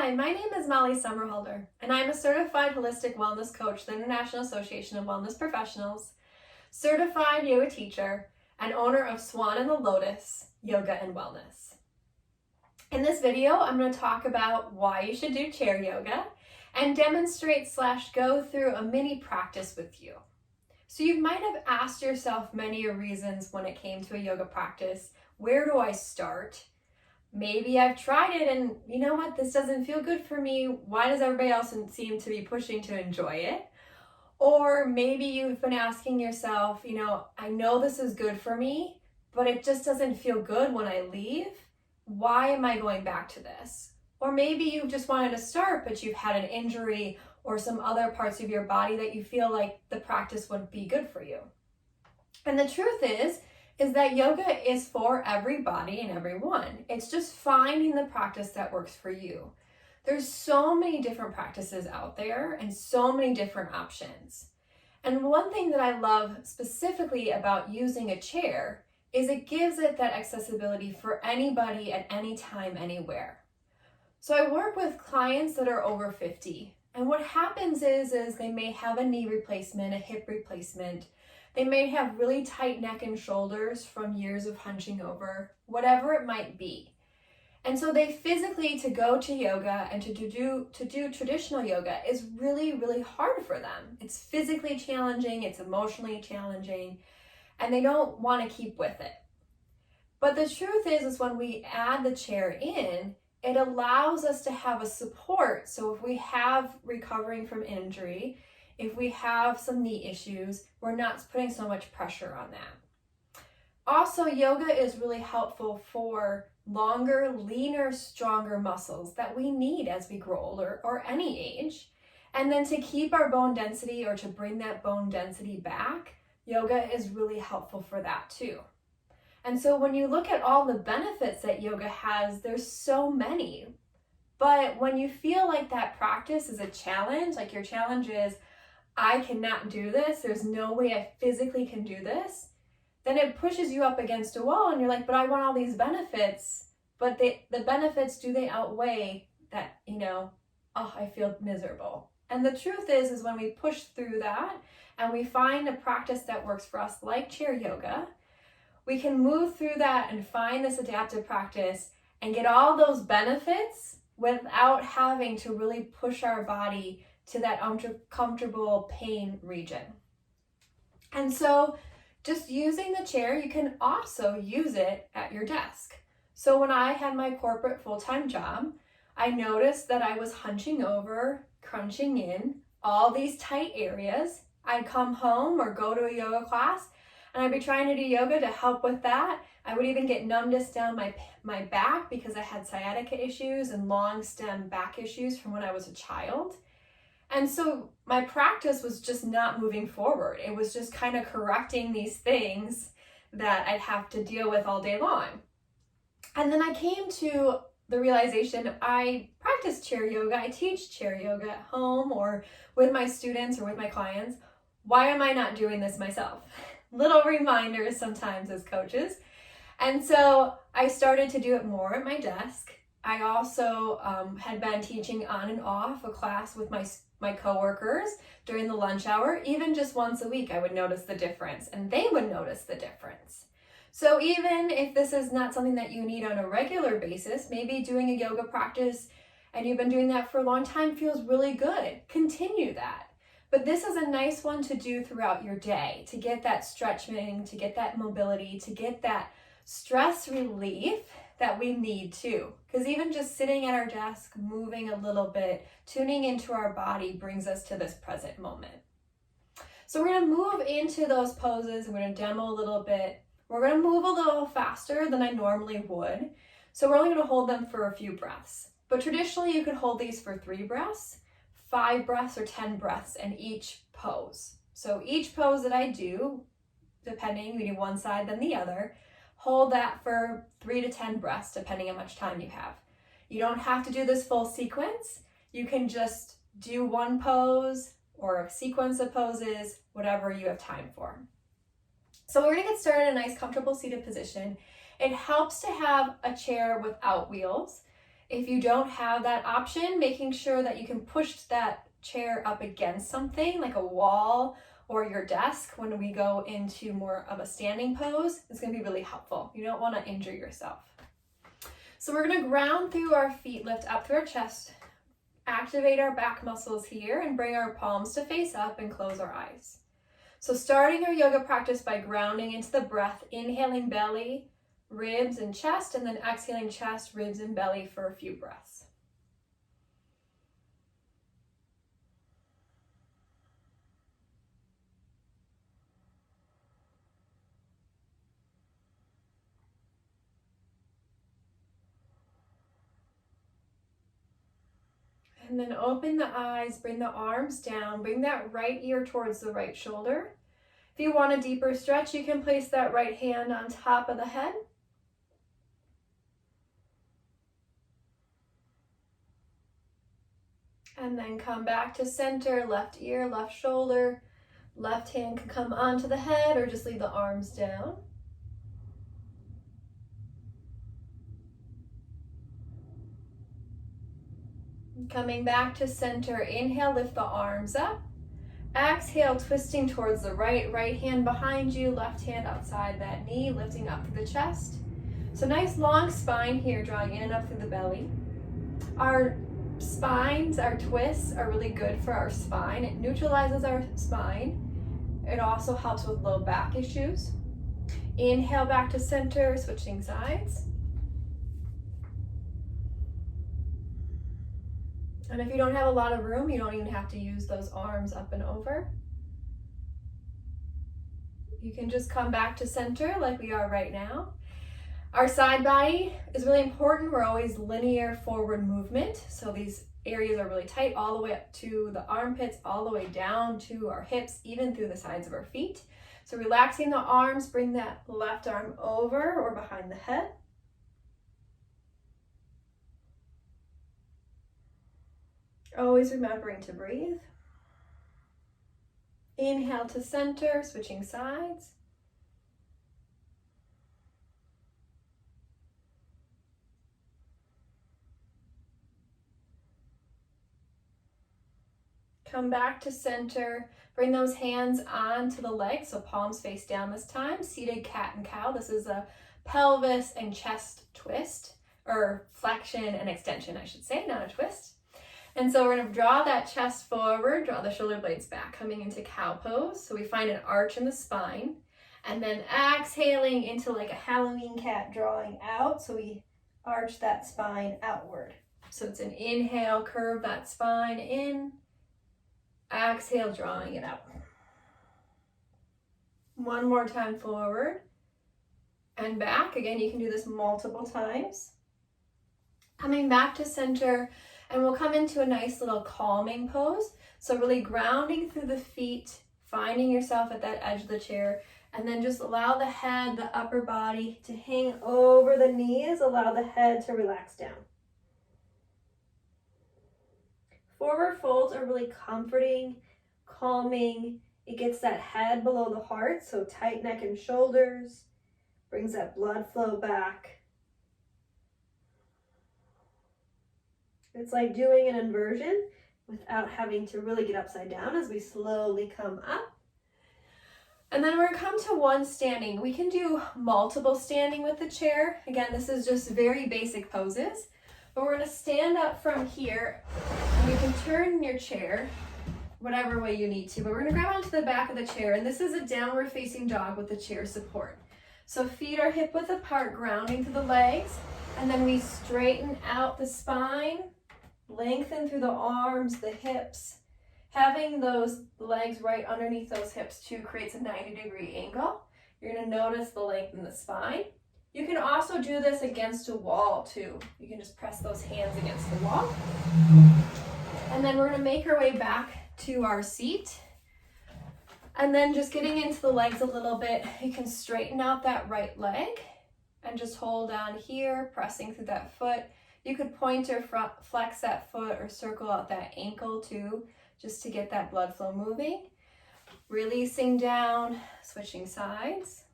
Hi, my name is Molly Summerhalder, and I'm a certified holistic wellness coach, the International Association of Wellness Professionals, certified yoga teacher, and owner of Swan and the Lotus, Yoga and Wellness. In this video, I'm going to talk about why you should do chair yoga and demonstrate/go through a mini practice with you. So you might have asked yourself many reasons when it came to a yoga practice. Where do I start? Maybe I've tried it and you know what, this doesn't feel good for me. Why does everybody else seem to be pushing to enjoy it? Or maybe you've been asking yourself, I know this is good for me, but it just doesn't feel good when I leave. Why am I going back to this? Or maybe you just wanted to start, but you've had an injury or some other parts of your body that you feel like the practice wouldn't be good for you. And the truth is that yoga is for everybody and everyone. It's just finding the practice that works for you. There's so many different practices out there and so many different options. And one thing that I love specifically about using a chair is it gives it that accessibility for anybody at any time, anywhere. So I work with clients that are over 50. And what happens is they may have a knee replacement, a hip replacement. They may have really tight neck and shoulders from years of hunching over, whatever it might be. And so they physically, to go to yoga and to do traditional yoga is really, really hard for them. It's physically challenging, it's emotionally challenging, and they don't want to keep with it. But the truth is when we add the chair in, it allows us to have a support. So if we have recovering from injury, if we have some knee issues, we're not putting so much pressure on that. Also, yoga is really helpful for longer, leaner, stronger muscles that we need as we grow older or any age. And then to keep our bone density or to bring that bone density back, yoga is really helpful for that too. And so when you look at all the benefits that yoga has, there's so many. But when you feel like that practice is a challenge, like your challenge is, I cannot do this, there's no way I physically can do this, then it pushes you up against a wall and you're like, but I want all these benefits, but the benefits, do they outweigh that, I feel miserable. And the truth is when we push through that and we find a practice that works for us, like chair yoga, we can move through that and find this adaptive practice and get all those benefits without having to really push our body to that uncomfortable pain region. And so just using the chair, you can also use it at your desk. So when I had my corporate full-time job, I noticed that I was hunching over, crunching in, all these tight areas. I'd come home or go to a yoga class and I'd be trying to do yoga to help with that. I would even get numbness down my back because I had sciatica issues and long stem back issues from when I was a child. And so my practice was just not moving forward. It was just kind of correcting these things that I'd have to deal with all day long. And then I came to the realization I practice chair yoga. I teach chair yoga at home or with my students or with my clients. Why am I not doing this myself? Little reminders sometimes as coaches. And so I started to do it more at my desk. I also had been teaching on and off a class with my coworkers during the lunch hour. Even just once a week, I would notice the difference and they would notice the difference. So even if this is not something that you need on a regular basis, maybe doing a yoga practice and you've been doing that for a long time feels really good, continue that. But this is a nice one to do throughout your day to get that stretching, to get that mobility, to get that stress relief that we need too. Because even just sitting at our desk, moving a little bit, tuning into our body brings us to this present moment. So we're going to move into those poses and we're going to demo a little bit. We're going to move a little faster than I normally would. So we're only going to hold them for a few breaths. But traditionally you could hold these for 3 breaths, 5 breaths, or 10 breaths in each pose. So each pose that I do, depending, we do one side then the other, hold that for 3 to 10 breaths, depending on how much time you have. You don't have to do this full sequence. You can just do one pose or a sequence of poses, whatever you have time for. So we're going to get started in a nice, comfortable seated position. It helps to have a chair without wheels. If you don't have that option, making sure that you can push that chair up against something like a wall or your desk when we go into more of a standing pose is going to be really helpful. You don't want to injure yourself. So we're going to ground through our feet, lift up through our chest, activate our back muscles here, and bring our palms to face up and close our eyes. So starting our yoga practice by grounding into the breath, inhaling belly, ribs, and chest, and then exhaling chest, ribs, and belly for a few breaths. And then open the eyes, bring the arms down, bring that right ear towards the right shoulder. If you want a deeper stretch, you can place that right hand on top of the head. And then come back to center, left ear, left shoulder. Left hand can come onto the head or just leave the arms down. Coming back to center, inhale, lift the arms up. Exhale, twisting towards the right hand behind you, left hand outside that knee, lifting up through the chest. So nice long spine here, drawing in and up through the belly. Our spines, our twists are really good for our spine. It neutralizes our spine. It also helps with low back issues. Inhale back to center, switching sides. And if you don't have a lot of room, you don't even have to use those arms up and over. You can just come back to center like we are right now. Our side body is really important. We're always linear forward movement. So these areas are really tight all the way up to the armpits, all the way down to our hips, even through the sides of our feet. So relaxing the arms, bring that left arm over or behind the head. Always remembering to breathe. Inhale to center, switching sides. Come back to center. Bring those hands onto the legs, so palms face down this time. Seated cat and cow. This is a pelvis and chest twist, or flexion and extension, I should say, not a twist. And so we're going to draw that chest forward, draw the shoulder blades back, coming into cow pose. So we find an arch in the spine, and then exhaling into like a Halloween cat, drawing out. So we arch that spine outward. So it's an inhale, curve that spine in, exhale, drawing it out. One more time forward and back. Again, you can do this multiple times. Coming back to center, and we'll come into a nice little calming pose. So really grounding through the feet, finding yourself at that edge of the chair, and then just allow the head, the upper body to hang over the knees. Allow the head to relax down. Forward folds are really comforting, calming. It gets that head below the heart, so tight neck and shoulders. Brings that blood flow back. It's like doing an inversion without having to really get upside down as we slowly come up. And then we're going to come to one standing. We can do multiple standing with the chair. Again, this is just very basic poses. But we're going to stand up from here. And you can turn your chair whatever way you need to. But we're going to grab onto the back of the chair. And this is a downward facing dog with the chair support. So feet are hip width apart, grounding to the legs. And then we straighten out the spine. Lengthen through the arms, the hips. Having those legs right underneath those hips too creates a 90-degree angle. You're going to notice the length in the spine. You can also do this against a wall too. You can just press those hands against the wall. And then we're going to make our way back to our seat. And then just getting into the legs a little bit, you can straighten out that right leg and just hold on here, pressing through that foot. You could point or flex that foot or circle out that ankle too, just to get that blood flow moving. Releasing down, switching sides.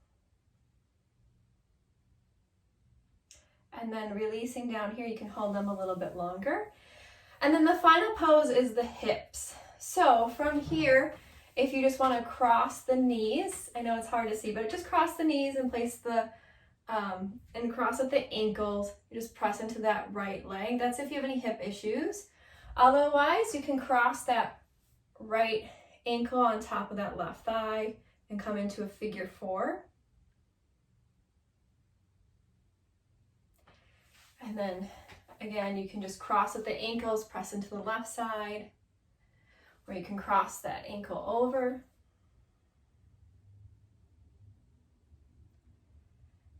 and then releasing down here. You can hold them a little bit longer. And then the final pose is the hips. So from here, if you just want to cross the knees, I know it's hard to see, but just cross the knees and place the, and cross at the ankles. You just press into that right leg. That's if you have any hip issues. Otherwise, you can cross that right ankle on top of that left thigh and come into a figure 4. And then again, you can just cross at the ankles, press into the left side, or you can cross that ankle over.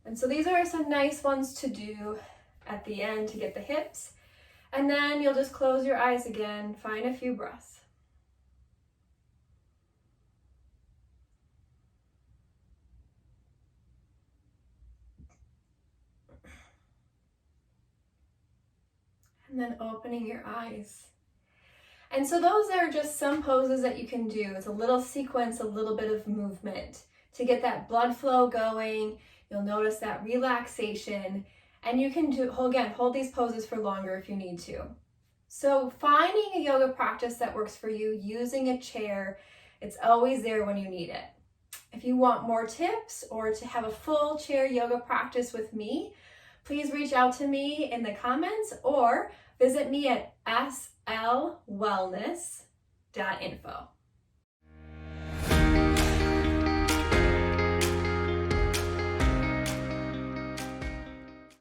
And so these are some nice ones to do at the end to get the hips. And then you'll just close your eyes again, find a few breaths. And then opening your eyes. And so those are just some poses that you can do. It's a little sequence, a little bit of movement to get that blood flow going. You'll notice that relaxation, and you can do, again, hold these poses for longer if you need to. So finding a yoga practice that works for you, using a chair, it's always there when you need it. If you want more tips or to have a full chair yoga practice with me, please reach out to me in the comments or visit me at slwellness.info.